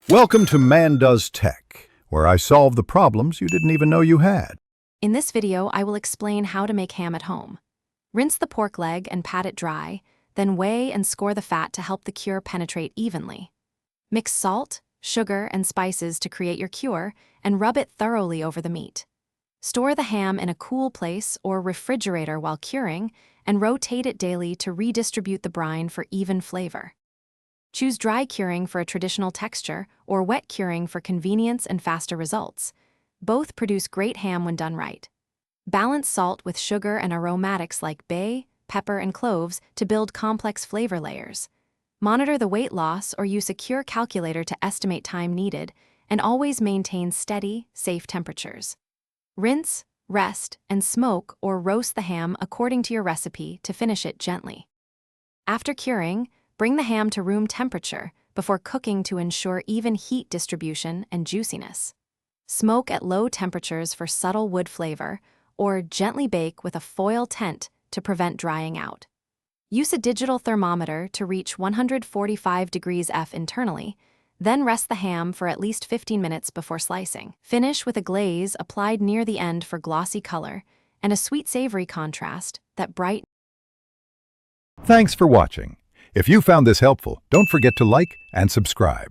Welcome to Man Does Tech, where I solve the problems you didn't even know you had. In this video, I will explain how to make ham at home. Rinse the pork leg and pat it dry, then weigh and score the fat to help the cure penetrate evenly. Mix salt, sugar, and spices to create your cure, and rub it thoroughly over the meat. Store the ham in a cool place or refrigerator while curing, and rotate it daily to redistribute the brine for even flavor. Choose dry curing for a traditional texture or wet curing for convenience and faster results. Both produce great ham when done right. Balance salt with sugar and aromatics like bay, pepper, and cloves to build complex flavor layers. Monitor the weight loss or use a cure calculator to estimate time needed, and always maintain steady, safe temperatures. Rinse, rest, and smoke or roast the ham according to your recipe to finish it gently. After curing, bring the ham to room temperature before cooking to ensure even heat distribution and juiciness. Smoke at low temperatures for subtle wood flavor, or gently bake with a foil tent to prevent drying out. Use a digital thermometer to reach 145 degrees F internally, then rest the ham for at least 15 minutes before slicing. Finish with a glaze applied near the end for glossy color and a sweet-savory contrast that bright. Thanks for watching. If you found this helpful, don't forget to like and subscribe.